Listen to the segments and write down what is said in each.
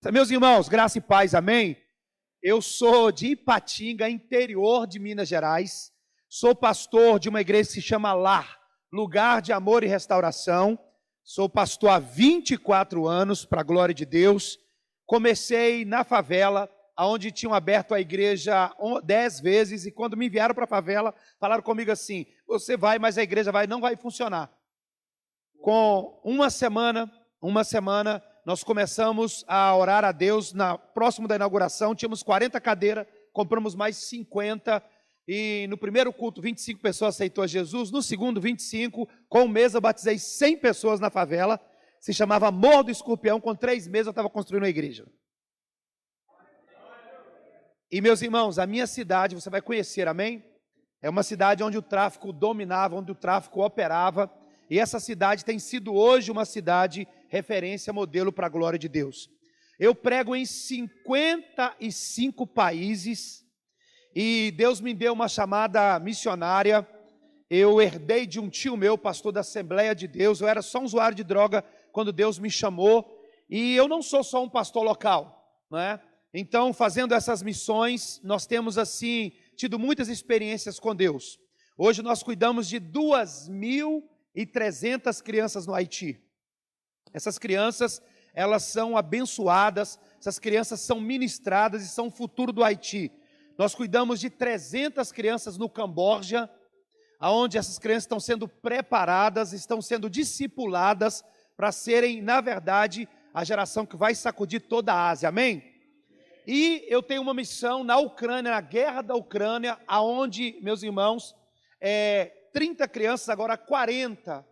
Meus irmãos, graça e paz, amém? Eu sou de Ipatinga, interior de Minas Gerais. Sou pastor de uma igreja que se chama LAR, Lugar de Amor e Restauração. Sou pastor há 24 anos, para a glória de Deus. Comecei na favela, onde tinham aberto a igreja 10 vezes, e quando me enviaram para a favela, falaram comigo assim: você vai, mas a igreja não vai funcionar. Com uma semana, nós começamos a orar a Deus. Próximo da inauguração, tínhamos 40 cadeiras, compramos mais 50, e no primeiro culto 25 pessoas aceitou a Jesus, no segundo 25, com um mês eu batizei 100 pessoas na favela, se chamava Morro do Escorpião. Com 3 meses eu estava construindo uma igreja. E meus irmãos, a minha cidade, você vai conhecer, amém? É uma cidade onde o tráfico dominava, onde o tráfico operava, e essa cidade tem sido hoje uma cidade referência, modelo para a glória de Deus. Eu prego em 55 países, e Deus me deu uma chamada missionária. Eu herdei de um tio meu, pastor da Assembleia de Deus. Eu era só um usuário de droga quando Deus me chamou, e eu não sou só um pastor local, não é? Então, fazendo essas missões, nós temos assim tido muitas experiências com Deus. Hoje nós cuidamos de 2.300 crianças no Haiti. Essas crianças, elas são abençoadas, essas crianças são ministradas e são o futuro do Haiti. Nós cuidamos de 300 crianças no Camboja, onde essas crianças estão sendo preparadas, estão sendo discipuladas para serem, na verdade, a geração que vai sacudir toda a Ásia, amém? E eu tenho uma missão na Ucrânia, na guerra da Ucrânia, aonde, meus irmãos, 30 crianças, agora 40,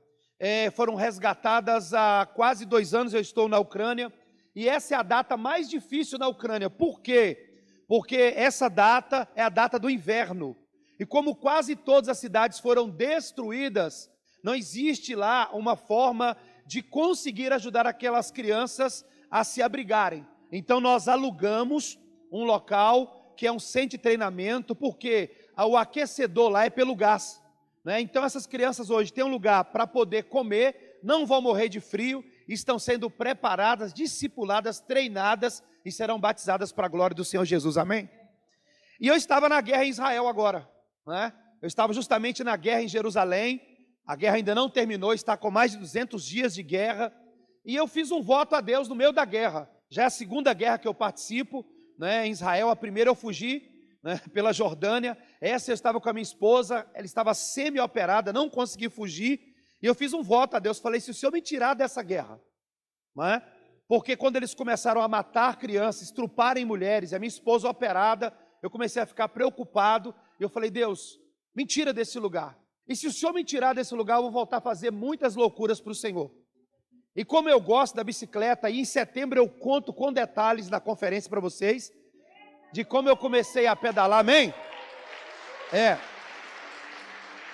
foram resgatadas há quase 2 anos. Eu estou na Ucrânia, e essa é a data mais difícil na Ucrânia. Por quê? Porque essa data é a data do inverno, e como quase todas as cidades foram destruídas, não existe lá uma forma de conseguir ajudar aquelas crianças a se abrigarem. Então nós alugamos um local que é um centro de treinamento, porque o aquecedor lá é pelo gás, né? Então essas crianças hoje têm um lugar para poder comer, não vão morrer de frio, estão sendo preparadas, discipuladas, treinadas e serão batizadas para a glória do Senhor Jesus, amém? E eu estava na guerra em Israel agora, né? Eu estava justamente na guerra em Jerusalém. A guerra ainda não terminou, está com mais de 200 dias de guerra, e eu fiz um voto a Deus no meio da guerra. Já é a segunda guerra que eu participo, né, em Israel. A primeira eu fugi, né, pela Jordânia. Essa eu estava com a minha esposa, ela estava semi-operada, não consegui fugir, e eu fiz um voto a Deus. Falei: se o Senhor me tirar dessa guerra, não é? Porque quando eles começaram a matar crianças, estruparem mulheres, e a minha esposa operada, eu comecei a ficar preocupado, e eu falei: Deus, me tira desse lugar. E se o Senhor me tirar desse lugar, eu vou voltar a fazer muitas loucuras para o Senhor. E como eu gosto da bicicleta, e em setembro eu conto com detalhes na conferência para vocês, de como eu comecei a pedalar, amém?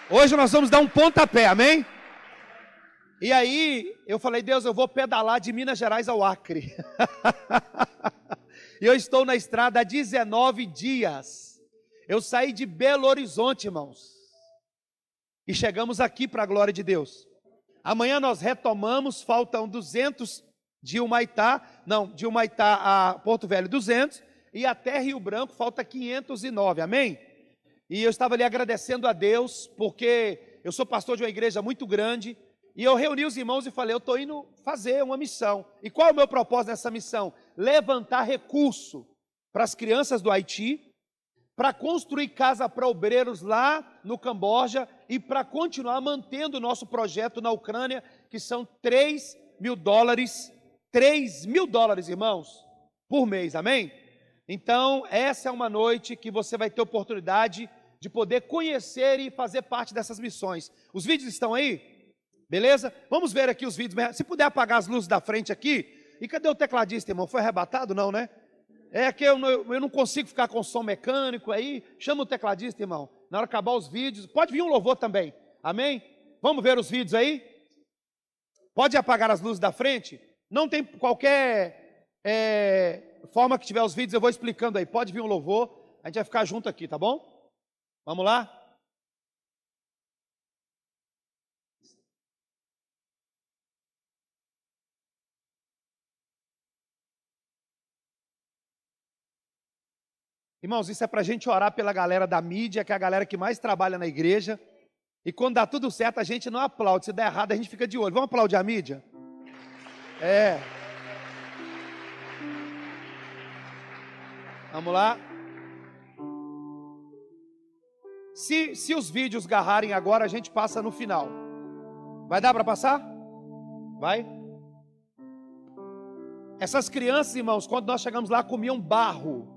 Hoje nós vamos dar um pontapé, amém? E aí eu falei: Deus, eu vou pedalar de Minas Gerais ao Acre. E eu estou na estrada há 19 dias. Eu saí de Belo Horizonte, irmãos, e chegamos aqui para a glória de Deus. Amanhã nós retomamos, faltam 200 de Humaitá a Porto Velho, 200, e até Rio Branco falta 509, amém? E eu estava ali agradecendo a Deus, porque eu sou pastor de uma igreja muito grande, e eu reuni os irmãos e falei: eu estou indo fazer uma missão. E qual é o meu propósito nessa missão? Levantar recurso para as crianças do Haiti, para construir casa para obreiros lá no Camboja, e para continuar mantendo o nosso projeto na Ucrânia, que são $3.000, irmãos, por mês, amém? Então, essa é uma noite que você vai ter oportunidade de poder conhecer e fazer parte dessas missões. Os vídeos estão aí? Beleza? Vamos ver aqui os vídeos. Se puder apagar as luzes da frente aqui. E cadê o tecladista, irmão? Foi arrebatado? Não, né? É que eu não consigo ficar com som mecânico aí. Chama o tecladista, irmão. Na hora que acabar os vídeos, pode vir um louvor também, amém? Vamos ver os vídeos aí? Pode apagar as luzes da frente? Não tem qualquer forma que tiver os vídeos, eu vou explicando aí. Pode vir um louvor, a gente vai ficar junto aqui, tá bom? Vamos lá? Irmãos, isso é para a gente orar pela galera da mídia, que é a galera que mais trabalha na igreja. E quando dá tudo certo, a gente não aplaude. Se der errado, a gente fica de olho. Vamos aplaudir a mídia? É. Vamos lá. Se os vídeos agarrarem agora, a gente passa no final. Vai dar para passar? Vai? Essas crianças, irmãos, quando nós chegamos lá, comiam barro.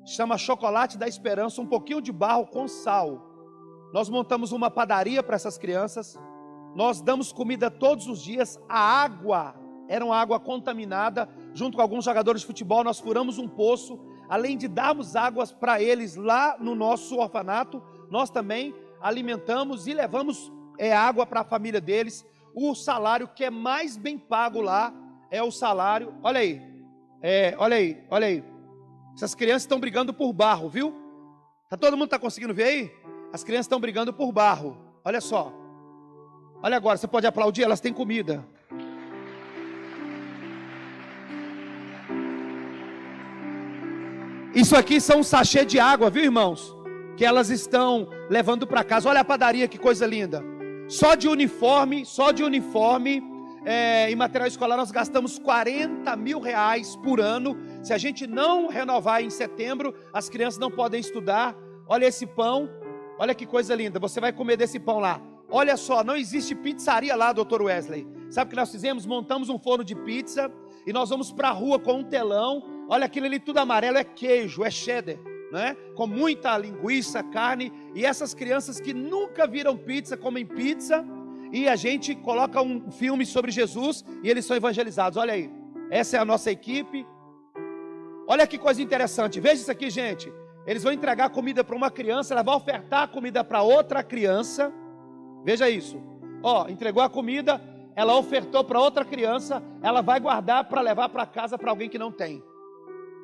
Chama chocolate da esperança, um pouquinho de barro com sal. Nós montamos uma padaria para essas crianças. Nós damos comida todos os dias. A água era uma água contaminada. Junto com alguns jogadores de futebol, nós furamos um poço. Além de darmos águas para eles lá no nosso orfanato, nós também alimentamos e levamos água para a família deles. O salário que é mais bem pago lá é o salário. Olha aí, olha aí. Essas crianças estão brigando por barro, viu? Todo mundo está conseguindo ver aí? As crianças estão brigando por barro. Olha só. Olha agora, você pode aplaudir, elas têm comida. Isso aqui são um sachê de água, viu, irmãos? Que elas estão levando para casa. Olha a padaria, que coisa linda. Só de uniforme em material escolar nós gastamos 40 mil reais por ano. Se a gente não renovar em setembro, as crianças não podem estudar. Olha esse pão, olha que coisa linda. Você vai comer desse pão lá. Olha só, não existe pizzaria lá, Dr. Wesley. Sabe o que nós fizemos? Montamos um forno de pizza e nós vamos para a rua com um telão. Olha aquilo ali, tudo amarelo, é queijo, é cheddar, né? Com muita linguiça, carne. E essas crianças que nunca viram pizza, comem pizza. E a gente coloca um filme sobre Jesus e eles são evangelizados. Olha aí, essa é a nossa equipe. Olha que coisa interessante, veja isso aqui, gente. Eles vão entregar comida para uma criança, ela vai ofertar a comida para outra criança. Veja isso. Ó, entregou a comida, ela ofertou para outra criança, ela vai guardar para levar para casa para alguém que não tem.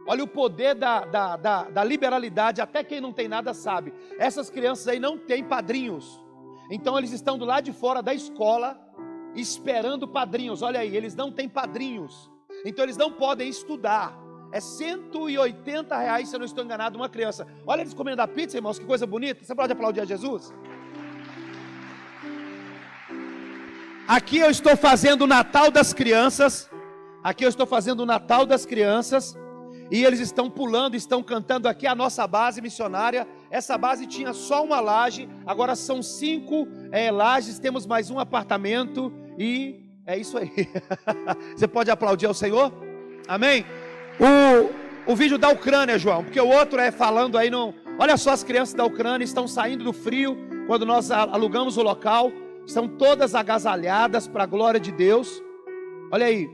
Olha o poder da liberalidade, até quem não tem nada sabe. Essas crianças aí não têm padrinhos. Então eles estão do lado de fora da escola, esperando padrinhos. Olha aí, eles não têm padrinhos. Então eles não podem estudar. É 180 reais, se eu não estou enganado, uma criança. Olha eles comendo a pizza, irmãos, que coisa bonita. Você pode aplaudir a Jesus? Aqui eu estou fazendo o Natal das crianças. E eles estão pulando, estão cantando aqui a nossa base missionária. Essa base tinha só uma laje, agora são 5 lajes, temos mais um apartamento. E é isso aí. Você pode aplaudir ao Senhor? Amém? O vídeo da Ucrânia, João, porque o outro é falando aí no... Olha só, as crianças da Ucrânia estão saindo do frio. Quando nós alugamos o local, estão todas agasalhadas para a glória de Deus. Olha aí.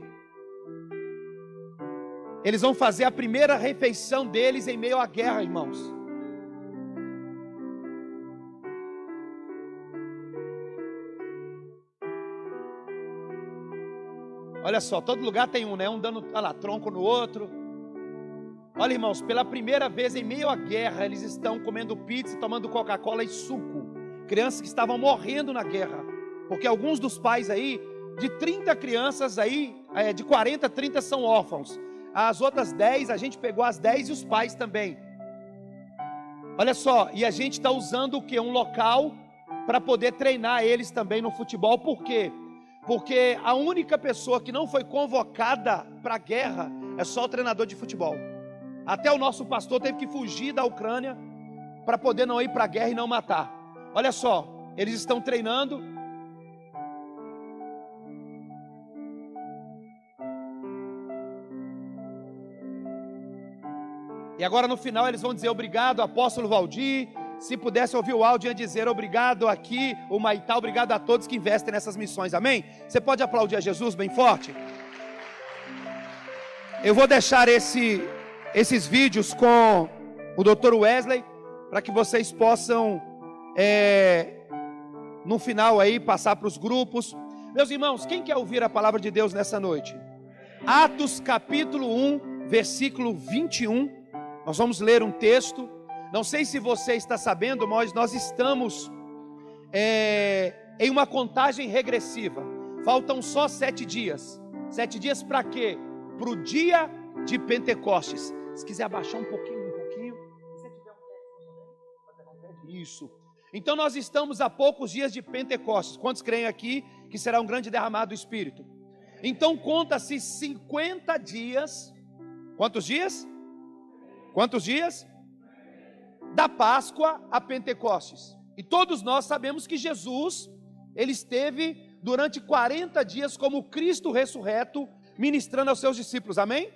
Eles vão fazer a primeira refeição deles em meio à guerra, irmãos. Olha só, todo lugar tem um, né? Um dando, olha lá, tronco no outro. Olha, irmãos, pela primeira vez em meio à guerra, eles estão comendo pizza, tomando Coca-Cola e suco. Crianças que estavam morrendo na guerra. Porque alguns dos pais aí, de 30 crianças aí, de 40, 30 são órfãos. As outras 10, a gente pegou as 10 e os pais também. Olha só, e a gente está usando o que? Um local para poder treinar eles também no futebol. Por quê? Porque a única pessoa que não foi convocada para a guerra é só o treinador de futebol. Até o nosso pastor teve que fugir da Ucrânia para poder não ir para a guerra e não matar. Olha só, eles estão treinando. E agora no final eles vão dizer obrigado, apóstolo Valdir. Se pudesse ouvir o áudio, ia dizer obrigado aqui, o Maitá, obrigado a todos que investem nessas missões, amém? Você pode aplaudir a Jesus bem forte? Eu vou deixar esses vídeos com o Dr. Wesley, para que vocês possam, no final aí, passar para os grupos. Meus irmãos, quem quer ouvir a palavra de Deus nessa noite? Atos capítulo 1, versículo 21. Nós vamos ler um texto. Não sei se você está sabendo, mas nós estamos em uma contagem regressiva. Faltam só 7 dias. 7 dias para quê? Para o dia de Pentecostes. Se quiser abaixar um pouquinho. Isso. Então nós estamos a poucos dias de Pentecostes. Quantos creem aqui que será um grande derramado do Espírito? Então conta-se 50 dias. Quantos dias? Quantos dias? Da Páscoa a Pentecostes. E todos nós sabemos que Jesus, ele esteve durante 40 dias como Cristo ressurreto, ministrando aos seus discípulos, amém?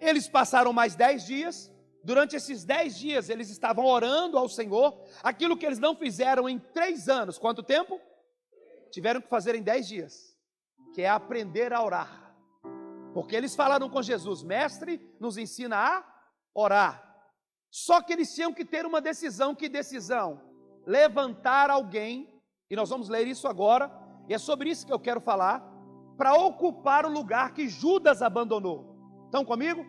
Eles passaram mais 10 dias, durante esses 10 dias eles estavam orando ao Senhor, aquilo que eles não fizeram em 3 anos, quanto tempo? Tiveram que fazer em 10 dias, que é aprender a orar, porque eles falaram com Jesus, mestre, nos ensina a orar, só que eles tinham que ter uma decisão, que decisão? Levantar alguém, e nós vamos ler isso agora, e é sobre isso que eu quero falar, para ocupar o lugar que Judas abandonou. Estão comigo?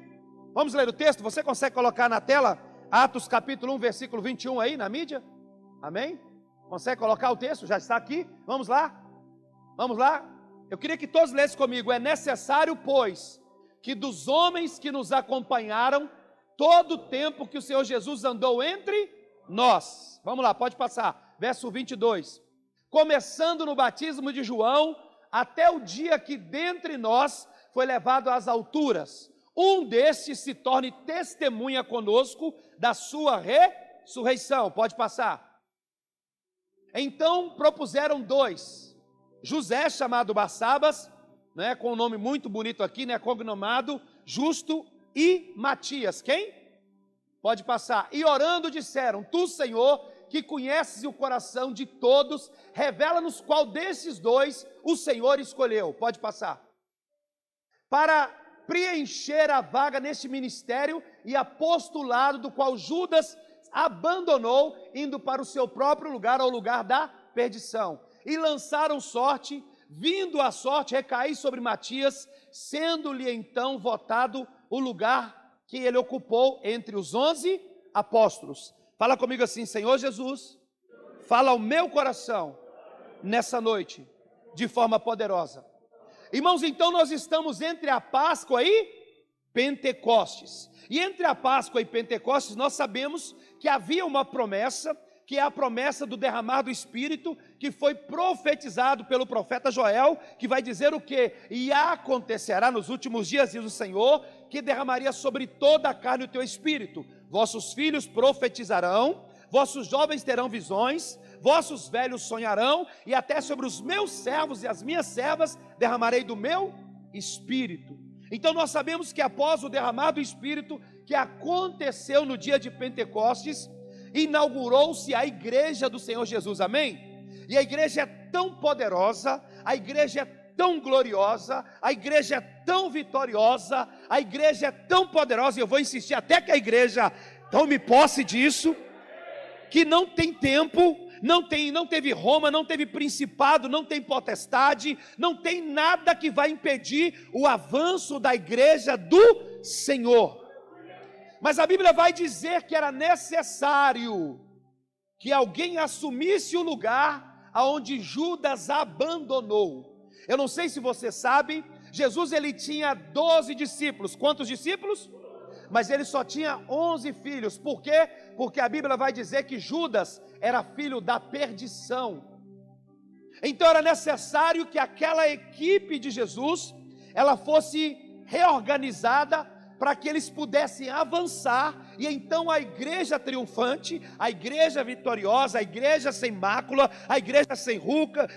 Vamos ler o texto? Você consegue colocar na tela Atos capítulo 1, versículo 21 aí na mídia? Amém? Consegue colocar o texto? Já está aqui? Vamos lá? Vamos lá? Eu queria que todos lessem comigo. É necessário, pois, que dos homens que nos acompanharam, todo o tempo que o Senhor Jesus andou entre nós. Vamos lá, pode passar. Verso 22. Começando no batismo de João, até o dia que dentre nós foi levado às alturas, um destes se torne testemunha conosco da sua ressurreição. Pode passar. Então propuseram 2, José chamado Barsabas, né, com um nome muito bonito aqui, né, cognomado Justo, e Matias. Quem? Pode passar. E orando disseram, tu, Senhor, que conheces o coração de todos, revela-nos qual desses 2 o Senhor escolheu. Pode passar. Para preencher a vaga neste ministério e apostolado do qual Judas abandonou, indo para o seu próprio lugar, ao lugar da perdição. E lançaram sorte, vindo a sorte recair sobre Matias, sendo-lhe então votado o lugar que ele ocupou entre os 11 apóstolos. Fala comigo assim, Senhor Jesus, fala ao meu coração nessa noite, de forma poderosa. Irmãos, então nós estamos entre a Páscoa e Pentecostes. E entre a Páscoa e Pentecostes nós sabemos que havia uma promessa, que é a promessa do derramar do Espírito, que foi profetizado pelo profeta Joel, que vai dizer o quê? E acontecerá nos últimos dias, diz o Senhor, que derramaria sobre toda a carne o teu Espírito. Vossos filhos profetizarão, vossos jovens terão visões, vossos velhos sonharão, e até sobre os meus servos e as minhas servas derramarei do meu Espírito. Então nós sabemos que após o derramar do Espírito, que aconteceu no dia de Pentecostes, inaugurou-se a igreja do Senhor Jesus, amém? E a igreja é tão poderosa, a igreja é tão gloriosa, a igreja é tão vitoriosa, a igreja é tão poderosa, e eu vou insistir até que a igreja tome posse disso, que não tem tempo, não teve Roma, não teve principado, não tem potestade, não tem nada que vai impedir o avanço da igreja do Senhor. Mas a Bíblia vai dizer que era necessário que alguém assumisse o lugar aonde Judas abandonou. Eu não sei se você sabe, Jesus ele tinha 12 discípulos. Quantos discípulos? Mas ele só tinha 11 filhos. Por quê? Porque a Bíblia vai dizer que Judas era filho da perdição. Então era necessário que aquela equipe de Jesus, ela fosse reorganizada para que eles pudessem avançar, e então a igreja triunfante, a igreja vitoriosa, a igreja sem mácula, a igreja sem ruga,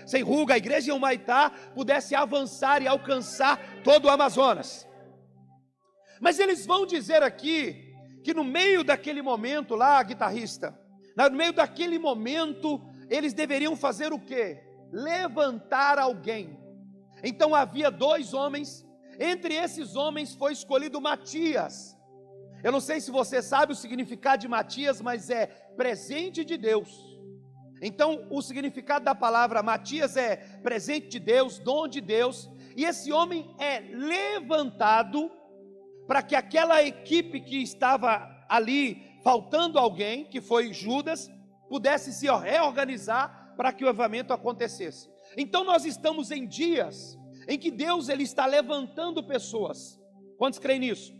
a igreja em Humaitá, pudesse avançar e alcançar todo o Amazonas. Mas eles vão dizer aqui, que no meio daquele momento lá, guitarrista, no meio daquele momento, eles deveriam fazer o quê? Levantar alguém. Então havia 2 homens, entre esses homens foi escolhido Matias. Eu não sei se você sabe o significado de Matias, mas é presente de Deus. Então o significado da palavra Matias é presente de Deus, dom de Deus. E esse homem é levantado para que aquela equipe que estava ali, faltando alguém, que foi Judas, pudesse se reorganizar para que o avivamento acontecesse. Então nós estamos em dias em que Deus ele está levantando pessoas. Quantos creem nisso?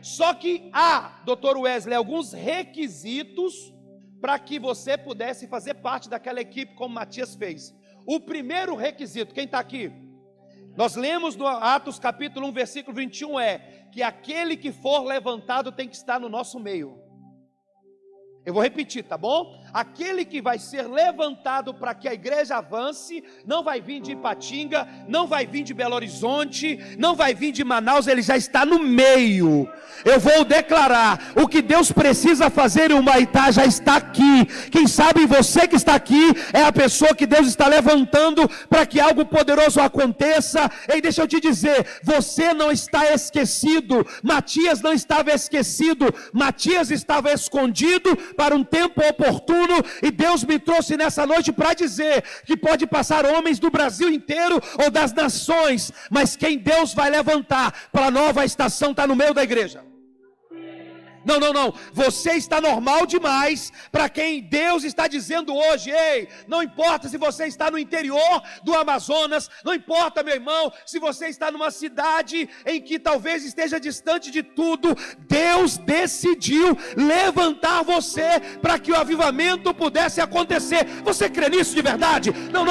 Só que há, Dr. Wesley, alguns requisitos para que você pudesse fazer parte daquela equipe como Matias fez. O primeiro requisito, quem está aqui? Nós lemos no Atos capítulo 1, versículo 21, que aquele que for levantado tem que estar no nosso meio. Eu vou repetir, tá bom? Aquele que vai ser levantado para que a igreja avance, não vai vir de Ipatinga, não vai vir de Belo Horizonte, não vai vir de Manaus, ele já está no meio. Eu vou declarar, o que Deus precisa fazer em Humaitá já está aqui. Quem sabe você que está aqui é a pessoa que Deus está levantando para que algo poderoso aconteça. E deixa eu te dizer, você não está esquecido. Matias não estava esquecido, Matias estava escondido para um tempo oportuno, e Deus me trouxe nessa noite para dizer que pode passar homens do Brasil inteiro ou das nações, mas quem Deus vai levantar para a nova estação está no meio da igreja. Não, você está normal demais para quem Deus está dizendo hoje. Ei, não importa se você está no interior do Amazonas, não importa, meu irmão, se você está numa cidade em que talvez esteja distante de tudo, Deus decidiu levantar você para que o avivamento pudesse acontecer. Você crê nisso de verdade? Não,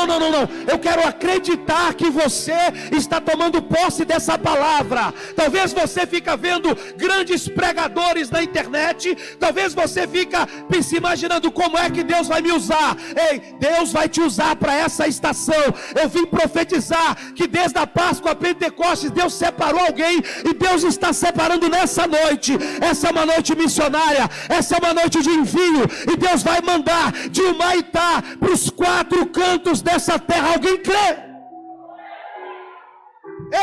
eu quero acreditar que você está tomando posse dessa palavra. Talvez você fica vendo grandes pregadores na internet, talvez você fica se imaginando como é que Deus vai me usar. Ei, Deus vai te usar para essa estação. Eu vim profetizar que desde a Páscoa a Pentecostes Deus separou alguém, e Deus está separando nessa noite. Essa é uma noite missionária, essa é uma noite de envio, e Deus vai mandar de Humaitá para os 4 cantos dessa terra. Alguém crê?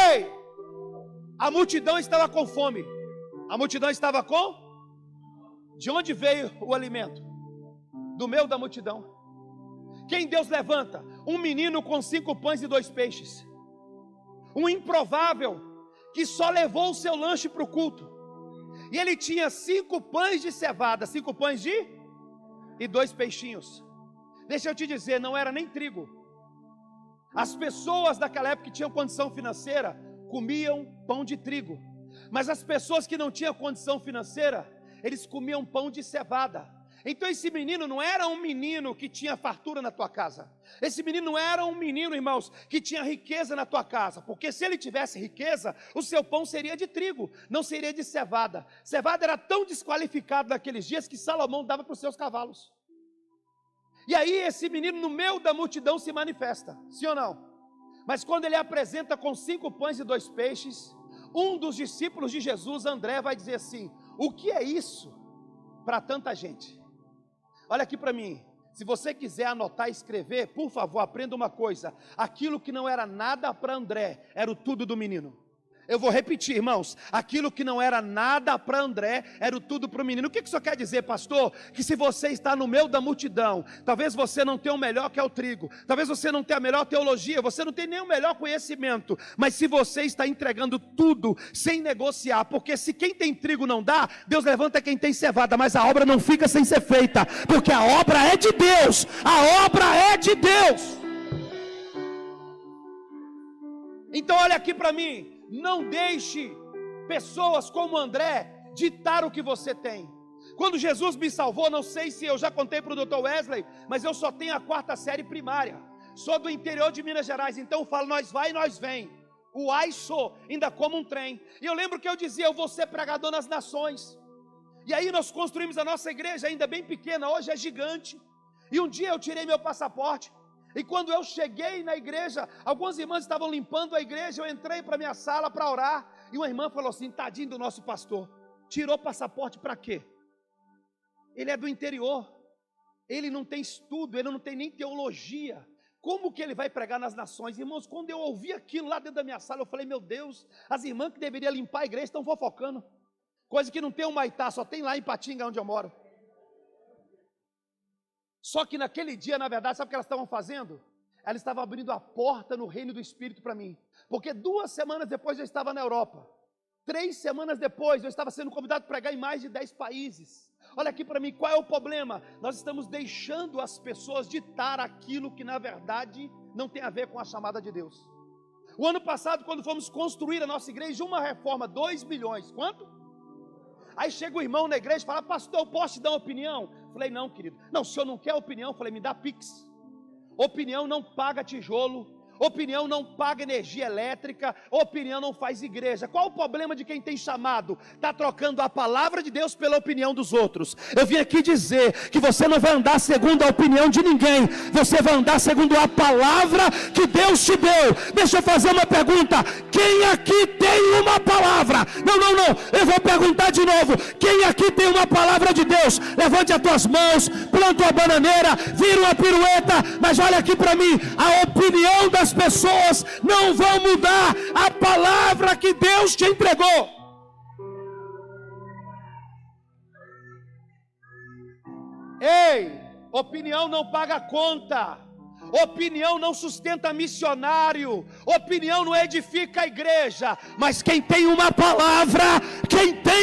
Ei, a multidão estava com fome. A multidão estava com? De onde veio o alimento? Do meio da multidão. Quem Deus levanta? Um menino com 5 pães e 2 peixes. Um improvável que só levou o seu lanche para o culto. E ele tinha 5 pães de cevada, 5 pães e 2 peixinhos. Deixa eu te dizer, não era nem trigo. As pessoas daquela época que tinham condição financeira comiam pão de trigo. Mas as pessoas que não tinham condição financeira, eles comiam pão de cevada. Então esse menino não era um menino que tinha fartura na tua casa. Esse menino não era um menino, irmãos, que tinha riqueza na tua casa. Porque se ele tivesse riqueza, o seu pão seria de trigo, não seria de cevada. Cevada era tão desqualificado naqueles dias que Salomão dava para os seus cavalos. E aí esse menino no meio da multidão se manifesta, sim ou não? Mas quando ele apresenta com 5 pães e 2 peixes, um dos discípulos de Jesus, André, vai dizer assim: o que é isso para tanta gente? Olha aqui para mim, se você quiser anotar e escrever, por favor, aprenda uma coisa: aquilo que não era nada para André, era o tudo do menino. Eu vou repetir, irmãos, aquilo que não era nada para André, era o tudo para o menino. O que isso quer dizer, pastor? Que se você está no meio da multidão, talvez você não tenha o melhor que é o trigo, talvez você não tenha a melhor teologia, você não tenha nem o melhor conhecimento, mas se você está entregando tudo, sem negociar, porque se quem tem trigo não dá, Deus levanta quem tem cevada, mas a obra não fica sem ser feita, porque a obra é de Deus, a obra é de Deus. Então olha aqui para mim, não deixe pessoas como André ditar o que você tem. Quando Jesus me salvou, não sei se eu já contei para o Dr. Wesley, mas eu só tenho a 4ª série primária. Sou do interior de Minas Gerais, então eu falo, nós vai e nós vem. O ai sou, ainda como um trem. E eu lembro que eu dizia, eu vou ser pregador nas nações. E aí nós construímos a nossa igreja, ainda bem pequena, hoje é gigante. E um dia eu tirei meu passaporte. E quando eu cheguei na igreja, algumas irmãs estavam limpando a igreja, eu entrei para a minha sala para orar, e uma irmã falou assim, tadinho do nosso pastor, tirou passaporte para quê? Ele é do interior, ele não tem estudo, ele não tem nem teologia, como que ele vai pregar nas nações? Irmãos, quando eu ouvi aquilo lá dentro da minha sala, eu falei, meu Deus, as irmãs que deveriam limpar a igreja estão fofocando, coisa que não tem em Humaitá, só tem lá em Ipatinga, onde eu moro. Só que naquele dia, na verdade, sabe o que elas estavam fazendo? Elas estavam abrindo a porta no reino do Espírito para mim. Porque 2 semanas depois eu estava na Europa. 3 semanas depois eu estava sendo convidado a pregar em mais de 10 países. Olha aqui para mim, qual é o problema? Nós estamos deixando as pessoas ditar aquilo que na verdade não tem a ver com a chamada de Deus. O ano passado, quando fomos construir a nossa igreja, uma reforma, 2 milhões. Quanto? Aí chega o irmão na igreja e fala, pastor, eu posso te dar uma opinião? Falei, não, querido. Não, o senhor não quer opinião? Falei, me dá Pix. Opinião não paga tijolo. Opinião não paga energia elétrica, opinião não faz igreja. Qual o problema de quem tem chamado? Está trocando a palavra de Deus pela opinião dos outros. Eu vim aqui dizer que você não vai andar segundo a opinião de ninguém, você vai andar segundo a palavra que Deus te deu. Deixa eu fazer uma pergunta: quem aqui tem uma palavra? Não, eu vou perguntar de novo: quem aqui tem uma palavra de Deus? Levante as tuas mãos, planta uma bananeira, vira uma pirueta, mas olha aqui para mim, a opinião das pessoas não vão mudar a palavra que Deus te entregou. Ei, opinião não paga conta, opinião não sustenta missionário, opinião não edifica a igreja, mas quem tem uma palavra, quem tem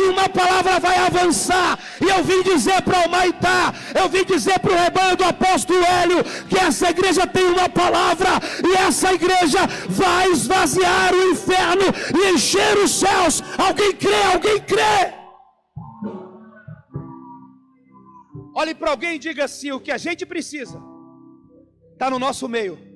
uma palavra vai avançar. E eu vim dizer para o Humaitá, eu vim dizer para o rebanho do apóstolo Hélio, que essa igreja tem uma palavra, e essa igreja vai esvaziar o inferno e encher os céus. Alguém crê? Olhe para alguém e diga assim: o que a gente precisa está no nosso meio.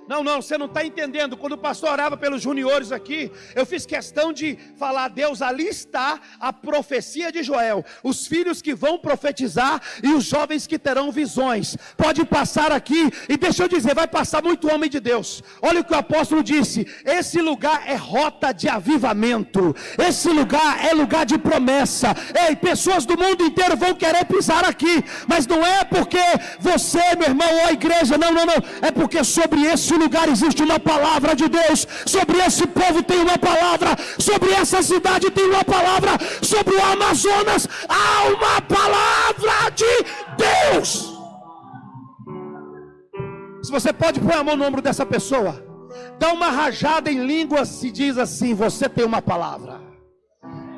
Não, você não está entendendo. Quando o pastor orava pelos juniores aqui, eu fiz questão de falar: Deus, ali está a profecia de Joel, os filhos que vão profetizar e os jovens que terão visões. Pode passar aqui, e deixa eu dizer, vai passar muito homem de Deus. Olha o que o apóstolo disse: esse lugar é rota de avivamento, esse lugar é lugar de promessa. Ei, pessoas do mundo inteiro vão querer pisar aqui, mas não é porque você, meu irmão, ou a igreja, não, é porque sobre esse lugar existe uma palavra de Deus, sobre esse povo tem uma palavra, sobre essa cidade tem uma palavra, sobre o Amazonas há uma palavra de Deus. Se você pode pôr a mão no ombro dessa pessoa, dá uma rajada em línguas e diz assim: você tem uma palavra.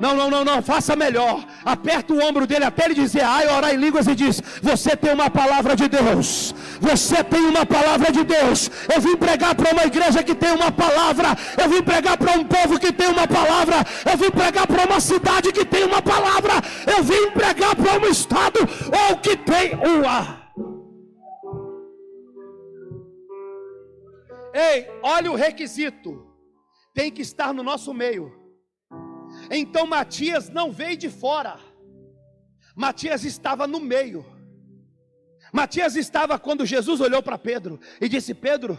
Não, faça melhor. Aperta o ombro dele até ele dizer ai, orar em línguas, e diz: você tem uma palavra de Deus. Você tem uma palavra de Deus. Eu vim pregar para uma igreja que tem uma palavra. Eu vim pregar para um povo que tem uma palavra. Eu vim pregar para uma cidade que tem uma palavra. Eu vim pregar para um estado ou que tem uma. Ei, olha o requisito: tem que estar no nosso meio. Então Matias não veio de fora, Matias estava no meio. Matias estava quando Jesus olhou para Pedro e disse: Pedro,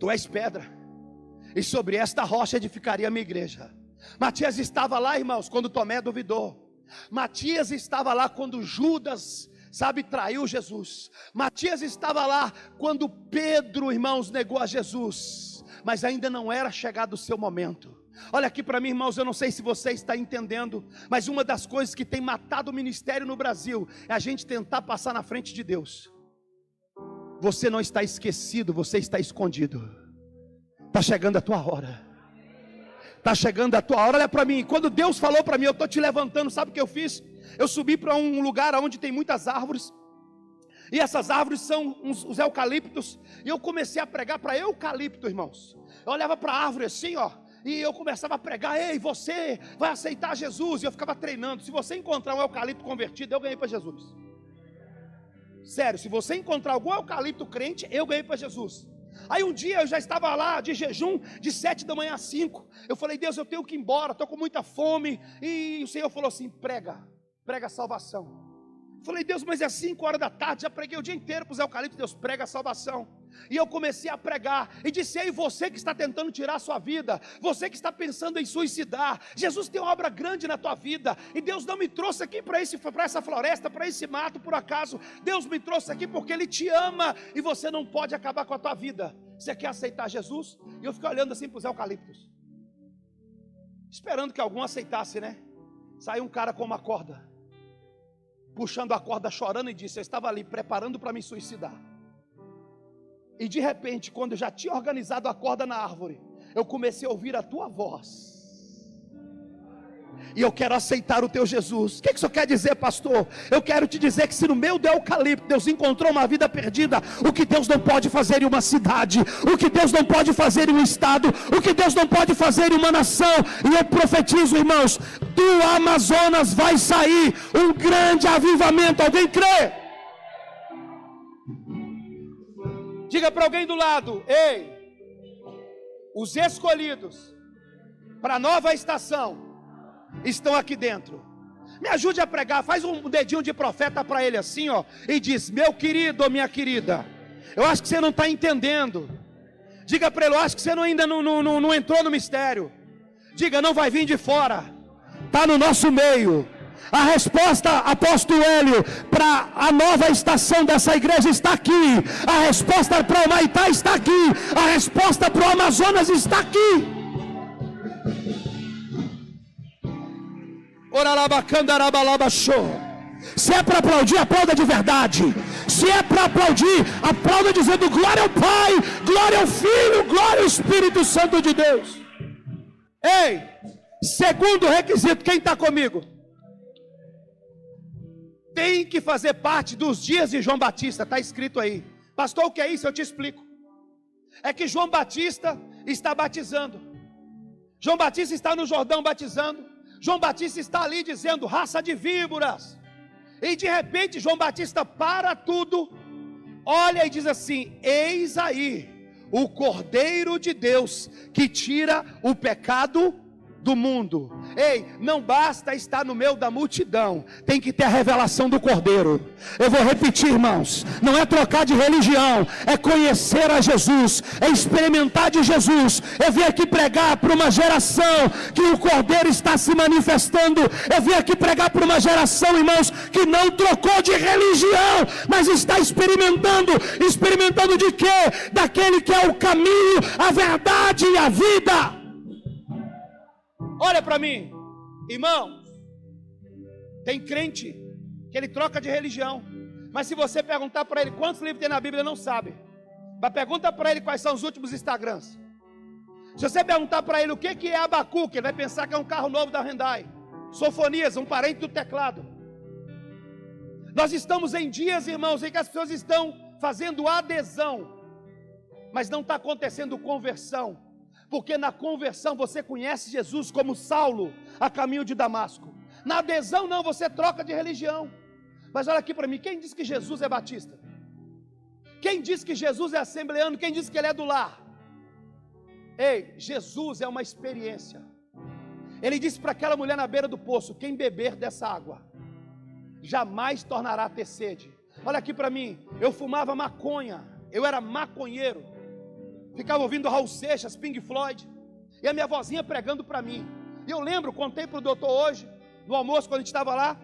tu és pedra, e sobre esta rocha edificaria a minha igreja. Matias estava lá, irmãos, quando Tomé duvidou. Matias estava lá quando Judas, traiu Jesus. Matias estava lá quando Pedro, irmãos, negou a Jesus, mas ainda não era chegado o seu momento. Olha aqui para mim, irmãos, eu não sei se você está entendendo, mas uma das coisas que tem matado o ministério no Brasil é a gente tentar passar na frente de Deus. Você não está esquecido, você está escondido. Está chegando a tua hora. Está chegando a tua hora. Olha para mim, quando Deus falou para mim: eu estou te levantando, sabe o que eu fiz? Eu subi para um lugar onde tem muitas árvores, e essas árvores são os eucaliptos, e eu comecei a pregar para eucalipto, irmãos. Eu olhava para a árvore assim, e eu começava a pregar: ei, você vai aceitar Jesus. E eu ficava treinando: se você encontrar um eucalipto convertido, eu ganhei para Jesus. Sério, se você encontrar algum eucalipto crente, eu ganhei para Jesus. Aí um dia eu já estava lá de jejum, de 7 da manhã às 5. Eu falei: Deus, eu tenho que ir embora, estou com muita fome. E o Senhor falou assim: prega a salvação. Eu falei: Deus, mas é 5 horas da tarde, já preguei o dia inteiro para os eucaliptos. Deus, prega a salvação. E eu comecei a pregar, e disse: ei, você que está tentando tirar a sua vida, você que está pensando em suicidar, Jesus tem uma obra grande na tua vida, e Deus não me trouxe aqui para essa floresta, para esse mato por acaso. Deus me trouxe aqui porque Ele te ama, e você não pode acabar com a tua vida. Você quer aceitar Jesus? E eu fiquei olhando assim para os eucaliptos, esperando que algum aceitasse, né? Saiu um cara com uma corda, puxando a corda, chorando, e disse: eu estava ali preparando para me suicidar. E de repente, quando eu já tinha organizado a corda na árvore, eu comecei a ouvir a tua voz. e eu quero aceitar o teu Jesus. O que isso quer dizer, pastor? Eu quero te dizer que se no meio do eucalipto Deus encontrou uma vida perdida, o que Deus não pode fazer em uma cidade, o que Deus não pode fazer em um estado, o que Deus não pode fazer em uma nação, e eu profetizo, irmãos, do Amazonas vai sair um grande avivamento. Alguém crê? Diga para alguém do lado: ei, os escolhidos para a nova estação estão aqui dentro. Me ajude a pregar, faz um dedinho de profeta para ele assim, ó, e diz: meu querido ou minha querida, eu acho que você não está entendendo. Diga para ele: eu acho que você ainda não entrou no mistério. Diga: não vai vir de fora, está no nosso meio. A resposta, apóstolo Hélio, para a nova estação dessa igreja está aqui. A resposta para o Maitá está aqui. A resposta para o Amazonas está aqui. Se é para aplaudir, aplauda de verdade. Se é para aplaudir, aplauda dizendo glória ao Pai, glória ao Filho, glória ao Espírito Santo de Deus. Ei, segundo requisito, quem está comigo? Tem que fazer parte dos dias de João Batista, está escrito aí. Pastor, o que é isso? Eu te explico. É que João Batista está batizando. João Batista está no Jordão batizando. João Batista está ali dizendo: raça de víboras. E de repente João Batista para tudo, olha e diz assim: eis aí o Cordeiro de Deus que tira o pecado do mundo. Ei, não basta estar no meio da multidão, tem que ter a revelação do Cordeiro. Eu vou repetir, irmãos, não é trocar de religião, é conhecer a Jesus, é experimentar de Jesus. Eu vim aqui pregar para uma geração que o Cordeiro está se manifestando. Eu vim aqui pregar para uma geração, irmãos, que não trocou de religião, mas está experimentando de quê? Daquele que é o caminho, a verdade e a vida. Olha para mim, irmãos, tem crente que ele troca de religião, mas se você perguntar para ele quantos livros tem na Bíblia, ele não sabe. Mas pergunta para ele quais são os últimos Instagrams. Se você perguntar para ele o que é Abacuque, ele vai pensar que é um carro novo da Hyundai. Sofonias, um parente do teclado. Nós estamos em dias, irmãos, em que as pessoas estão fazendo adesão, mas não está acontecendo conversão. Porque na conversão você conhece Jesus como Saulo, a caminho de Damasco. Na adesão não, você troca de religião. Mas olha aqui para mim, quem diz que Jesus é batista? Quem diz que Jesus é assembleano? Quem diz que ele é do lar? Ei, Jesus é uma experiência. Ele disse para aquela mulher na beira do poço: quem beber dessa água jamais tornará a ter sede. Olha aqui para mim, eu fumava maconha, eu era maconheiro. Ficava ouvindo Raul Seixas, Pink Floyd, e a minha vozinha pregando para mim. E eu lembro, contei para o doutor hoje, no almoço, quando a gente estava lá,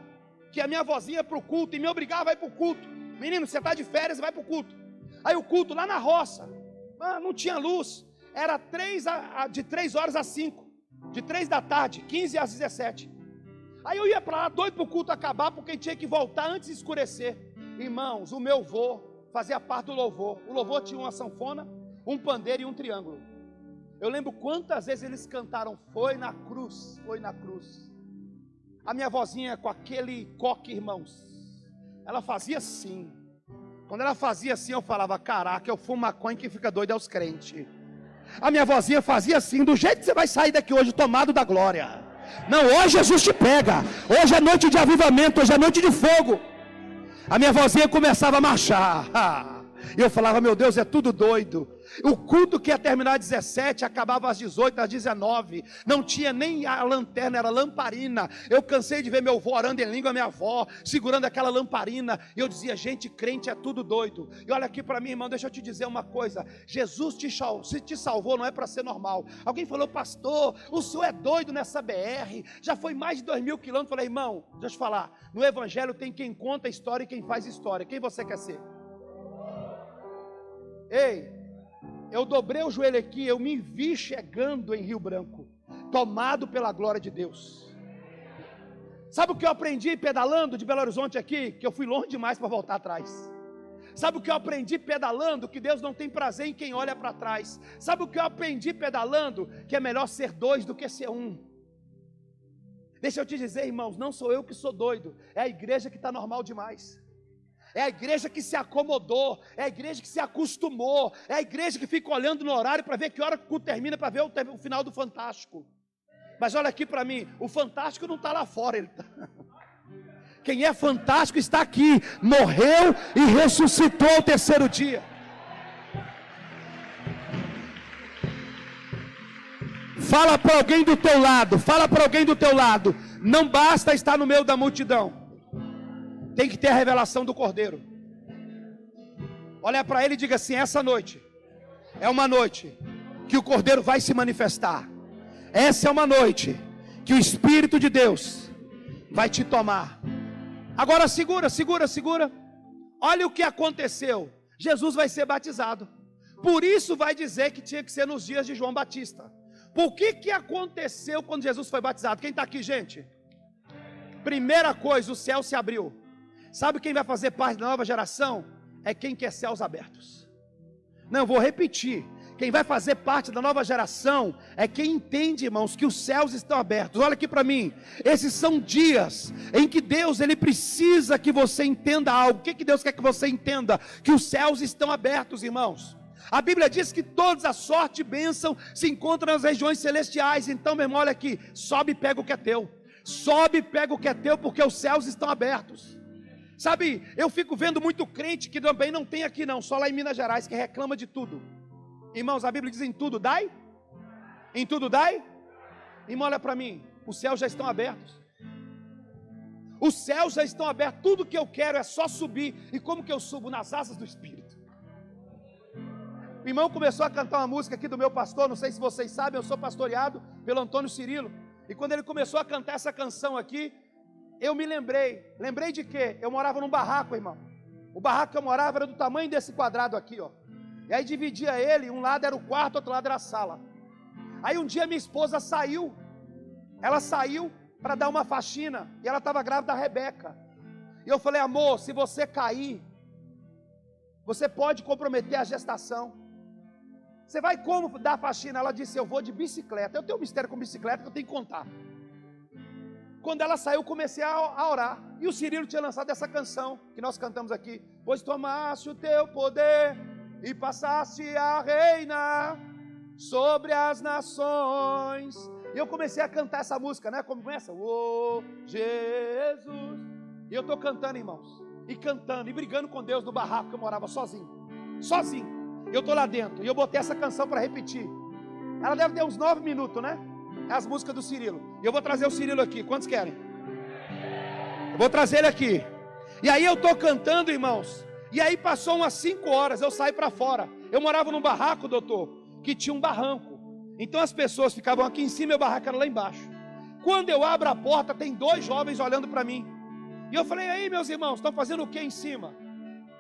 que a minha vozinha ia para o culto, e me obrigava a ir para o culto. Menino, você está de férias, vai para o culto. Aí o culto lá na roça, não tinha luz, era de 3 horas às 5, de 3 da tarde, 15 às 17. Aí eu ia para lá, doido para o culto acabar, porque tinha que voltar antes de escurecer. Irmãos, o meu vô fazia parte do louvor. O louvor tinha uma sanfona, um pandeiro e um triângulo. Eu lembro quantas vezes eles cantaram foi na cruz, foi na cruz. A minha vozinha com aquele coque, irmãos, ela fazia assim. Quando ela fazia assim, eu falava: caraca, eu fumo maconha que fica doido aos crentes. A minha vozinha fazia assim, do jeito que você vai sair daqui hoje, tomado da glória. Não, hoje Jesus te pega. Hoje é noite de avivamento, hoje é noite de fogo. A minha vozinha começava a marchar. E eu falava: meu Deus, é tudo doido. O culto que ia terminar às 17, acabava às 18, às 19. Não tinha nem a lanterna, era lamparina. Eu cansei de ver meu avô orando em língua, minha avó segurando aquela lamparina. E eu dizia: gente, crente é tudo doido. E olha aqui para mim, irmão, deixa eu te dizer uma coisa. Jesus se te salvou, não é para ser normal. Alguém falou: pastor, o senhor é doido nessa BR, já foi mais de 2.000 quilômetros. Eu falei: irmão, deixa eu te falar, no evangelho tem quem conta a história e quem faz história. Quem você quer ser? Ei, eu dobrei o joelho aqui, eu me vi chegando em Rio Branco, tomado pela glória de Deus. Sabe o que eu aprendi pedalando de Belo Horizonte aqui? Que eu fui longe demais para voltar atrás. Sabe o que eu aprendi pedalando? Que Deus não tem prazer em quem olha para trás. Sabe o que eu aprendi pedalando? Que é melhor ser 2 do que ser 1. Deixa eu te dizer, irmãos, não sou eu que sou doido, é a igreja que está normal demais. É a igreja que se acomodou, é a igreja que se acostumou, é a igreja que fica olhando no horário para ver que hora que o culto termina, para ver o final do Fantástico. Mas olha aqui para mim, o Fantástico não está lá fora, ele tá... Quem é fantástico está aqui, morreu e ressuscitou ao terceiro dia. Fala para alguém do teu lado, não basta estar no meio da multidão. Tem que ter a revelação do Cordeiro. Olha para ele e diga assim: essa noite é uma noite que o Cordeiro vai se manifestar. Essa é uma noite que o Espírito de Deus vai te tomar. Agora segura. Olha o que aconteceu. Jesus vai ser batizado. Por isso vai dizer que tinha que ser nos dias de João Batista. Por que aconteceu quando Jesus foi batizado? Quem está aqui, gente? Primeira coisa, o céu se abriu. Sabe quem vai fazer parte da nova geração? É quem quer céus abertos. Não, eu vou repetir. Quem vai fazer parte da nova geração é quem entende, irmãos, que os céus estão abertos. Olha aqui para mim. Esses são dias em que Deus, Ele precisa que você entenda algo. O que Deus quer que você entenda? Que os céus estão abertos, irmãos. A Bíblia diz que toda a sorte e bênção se encontram nas regiões celestiais. Então, meu irmão, olha aqui. Sobe e pega o que é teu. Sobe e pega o que é teu, porque os céus estão abertos. Sabe, eu fico vendo muito crente que também não tem aqui não, só lá em Minas Gerais, que reclama de tudo. Irmãos, a Bíblia diz: em tudo dai? Em tudo dai? Irmão, olha para mim, os céus já estão abertos. Os céus já estão abertos, tudo que eu quero é só subir. E como que eu subo? Nas asas do Espírito. O irmão começou a cantar uma música aqui do meu pastor, não sei se vocês sabem, eu sou pastoreado pelo Antônio Cirilo. E quando ele começou a cantar essa canção aqui, eu me lembrei de quê? Eu morava num barraco, irmão. O barraco que eu morava era do tamanho desse quadrado aqui, ó. E aí dividia ele, um lado era o quarto, outro lado era a sala. Aí um dia minha esposa saiu. Ela saiu para dar uma faxina, e ela estava grávida da Rebeca. E eu falei: amor, se você cair, você pode comprometer a gestação. Você vai como dar faxina? Ela disse: eu vou de bicicleta. Eu tenho um mistério com bicicleta que eu tenho que contar. Quando ela saiu, eu comecei a orar. E o Cirilo tinha lançado essa canção que nós cantamos aqui: pois tomaste o teu poder e passaste a reinar sobre as nações. E eu comecei a cantar essa música, né? Como começa? Oh, Jesus. E eu estou cantando, irmãos. E cantando, e brigando com Deus no barraco que eu morava sozinho. Eu estou lá dentro. E eu botei essa canção para repetir. Ela deve ter uns 9 minutos, né? É as músicas do Cirilo. E eu vou trazer o Cirilo aqui. Quantos querem? Eu vou trazer ele aqui. E aí eu estou cantando, irmãos. E aí passou umas 5 horas, eu saí para fora. Eu morava num barraco, doutor, que tinha um barranco. Então as pessoas ficavam aqui em cima e o barraco era lá embaixo. Quando eu abro a porta, tem 2 jovens olhando para mim. E eu falei: aí, meus irmãos, estão fazendo o que em cima?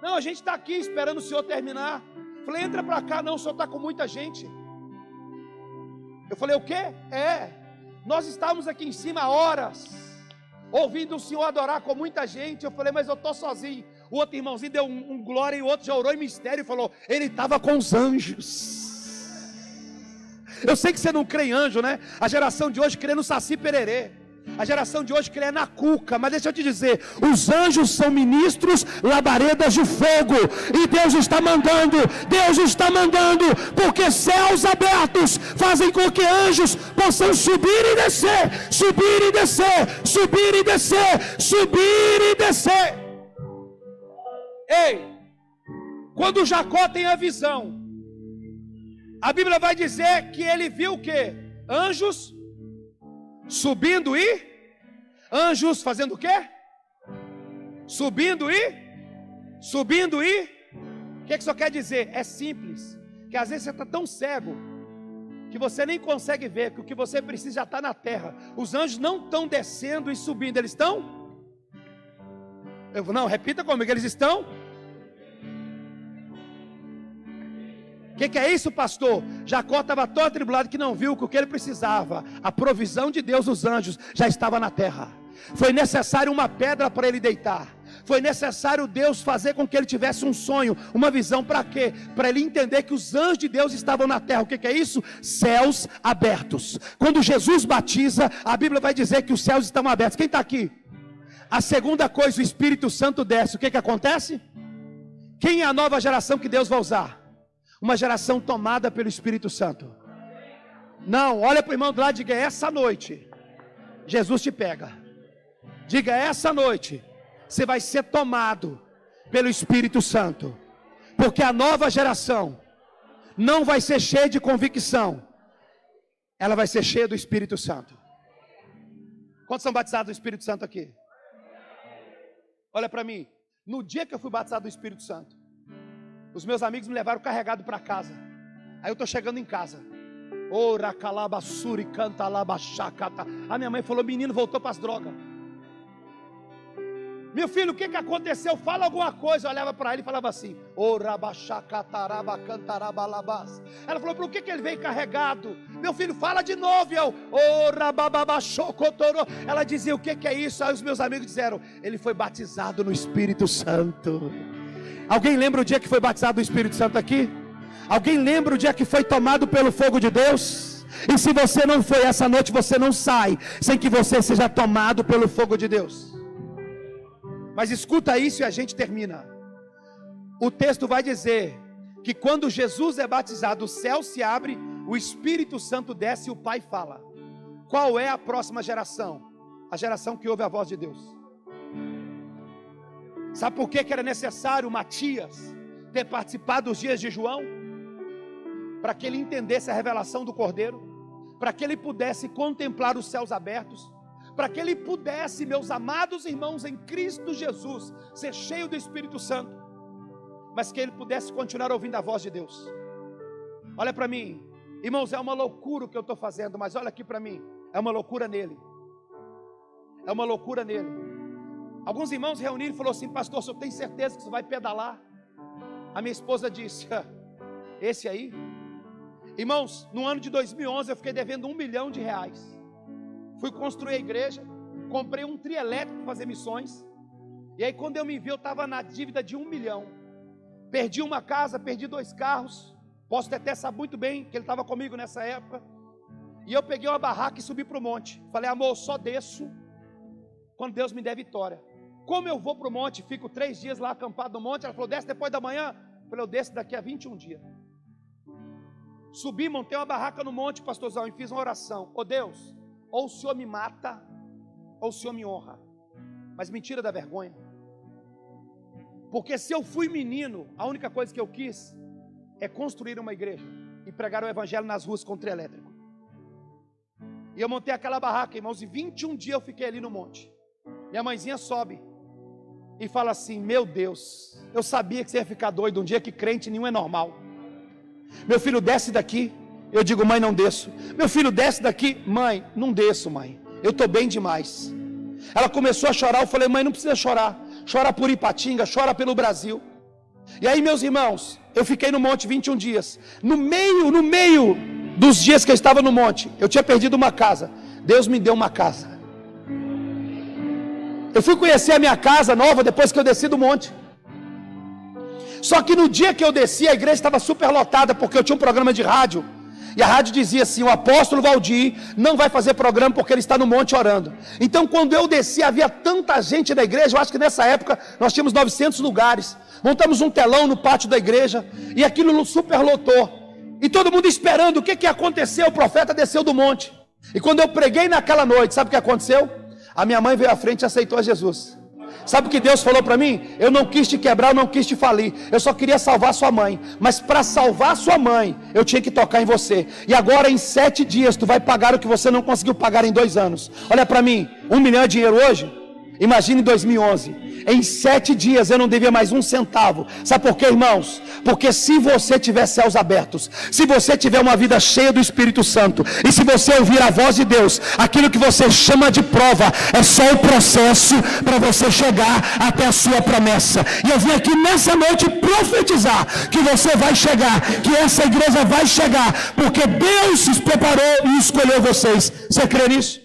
Não, a gente está aqui esperando o senhor terminar. Falei: entra para cá. Não, o senhor está com muita gente. Eu falei: o quê? Nós estávamos aqui em cima há horas, ouvindo o senhor adorar com muita gente. Eu falei: mas eu estou sozinho. O outro irmãozinho deu um glória, e o outro já orou em mistério e falou: ele estava com os anjos. Eu sei que você não crê em anjo, né? A geração de hoje crê no Saci Pererê. A geração de hoje crê na cuca. Mas deixa eu te dizer, os anjos são ministros, labaredas de fogo. E Deus está mandando, porque céus abertos fazem com que anjos possam subir e descer, subir e descer, subir e descer, subir e descer. Ei, quando Jacó tem a visão, a Bíblia vai dizer que ele viu o quê? Anjos subindo e anjos fazendo o quê? Subindo e o que isso quer dizer? É simples, que às vezes você está tão cego que você nem consegue ver que o que você precisa já está na terra. Os anjos não estão descendo e subindo, eles estão? Não, repita comigo, eles estão? O que é isso, pastor? Jacó estava tão atribulado que não viu que o que ele precisava, a provisão de Deus, os anjos, já estava na terra. Foi necessário uma pedra para ele deitar. Foi necessário Deus fazer com que ele tivesse um sonho, uma visão, para quê? Para ele entender que os anjos de Deus estavam na terra. O que é isso? Céus abertos. Quando Jesus batiza, a Bíblia vai dizer que os céus estão abertos. Quem está aqui? A segunda coisa, o Espírito Santo desce. O que acontece? Quem é a nova geração que Deus vai usar? Uma geração tomada pelo Espírito Santo. Não, olha para o irmão do lado e diga: essa noite Jesus te pega. Diga: essa noite você vai ser tomado pelo Espírito Santo. Porque a nova geração não vai ser cheia de convicção, ela vai ser cheia do Espírito Santo. Quantos são batizados do Espírito Santo aqui? Olha para mim. No dia que eu fui batizado do Espírito Santo, os meus amigos me levaram carregado para casa. Aí eu estou chegando em casa. Ora calabassuri canta labachacata. A minha mãe falou: menino voltou para as drogas. Meu filho, o que aconteceu? Fala alguma coisa. Eu olhava para ele e falava assim: ora bachacataraba cantarabalabás. Ela falou: por que ele veio carregado? Meu filho, fala de novo. Eu, ora bababachocotoro. Ela dizia: o que é isso? Aí os meus amigos disseram: ele foi batizado no Espírito Santo. Alguém lembra o dia que foi batizado no Espírito Santo aqui? Alguém lembra o dia que foi tomado pelo fogo de Deus? E se você não foi essa noite, você não sai sem que você seja tomado pelo fogo de Deus. Mas escuta isso e a gente termina. O texto vai dizer que quando Jesus é batizado, o céu se abre, o Espírito Santo desce e o Pai fala. Qual é a próxima geração? A geração que ouve a voz de Deus. Sabe por que era necessário Matias ter participado dos dias de João? Para que ele entendesse a revelação do Cordeiro, para que ele pudesse contemplar os céus abertos, para que ele pudesse, meus amados irmãos em Cristo Jesus, ser cheio do Espírito Santo, mas que ele pudesse continuar ouvindo a voz de Deus. Olha para mim, irmãos, é uma loucura o que eu estou fazendo, mas olha aqui para mim, é uma loucura nele. É uma loucura nele. Alguns irmãos reuniram e falaram assim: pastor, o senhor tem certeza que você vai pedalar? A minha esposa disse: esse aí? Irmãos, no ano de 2011 eu fiquei devendo R$1 milhão. Fui construir a igreja, comprei um trielétrico para fazer missões. E aí quando eu me vi, eu estava na dívida de 1 milhão. Perdi uma casa, perdi 2 carros. Posso até saber muito bem que ele estava comigo nessa época. E eu peguei uma barraca e subi para o monte. Falei: amor, eu só desço quando Deus me der vitória. Como eu vou para o monte, fico 3 dias lá acampado no monte. Ela falou: desce depois da manhã. Eu falei: eu desço daqui a 21 dias. Subi, montei uma barraca no monte, pastorzão, e fiz uma oração: ó Deus, ou o Senhor me mata, ou o Senhor me honra, mas me tira da vergonha. Porque se eu fui menino, a única coisa que eu quis é construir uma igreja e pregar o evangelho nas ruas com trio elétrico. E eu montei aquela barraca, irmãos, e 21 dias eu fiquei ali no monte. Minha mãezinha sobe e fala assim: meu Deus, eu sabia que você ia ficar doido um dia, que crente nenhum é normal. Meu filho, desce daqui. Eu digo: mãe, não desço. Meu filho, desce daqui. Mãe, não desço, mãe, eu estou bem demais. Ela começou a chorar. Eu falei: mãe, não precisa chorar. Chora por Ipatinga, chora pelo Brasil. E aí, meus irmãos, eu fiquei no monte 21 dias. No meio dos dias que eu estava no monte, eu tinha perdido uma casa. Deus me deu uma casa. Eu fui conhecer a minha casa nova depois que eu desci do monte. Só que no dia que eu desci, a igreja estava super lotada, porque eu tinha um programa de rádio. E a rádio dizia assim: o apóstolo Valdir não vai fazer programa porque ele está no monte orando. Então quando eu desci, havia tanta gente na igreja. Eu acho que nessa época nós tínhamos 900 lugares. Montamos um telão no pátio da igreja, e aquilo super lotou. E todo mundo esperando o que aconteceu. O profeta desceu do monte. E quando eu preguei naquela noite, sabe o que aconteceu? A minha mãe veio à frente e aceitou a Jesus. Sabe o que Deus falou para mim? Eu não quis te quebrar, eu não quis te falir. Eu só queria salvar sua mãe. Mas para salvar sua mãe, eu tinha que tocar em você. E agora em 7 dias, tu vai pagar o que você não conseguiu pagar em 2 anos. Olha para mim, 1 milhão é dinheiro hoje? Imagine em 2011. Em 7 dias eu não devia mais 1 centavo. Sabe por quê, irmãos? Porque se você tiver céus abertos, se você tiver uma vida cheia do Espírito Santo, e se você ouvir a voz de Deus, aquilo que você chama de prova é só o processo para você chegar até a sua promessa. E eu vim aqui nessa noite profetizar que você vai chegar, que essa igreja vai chegar, porque Deus se preparou e escolheu vocês. Você crê nisso?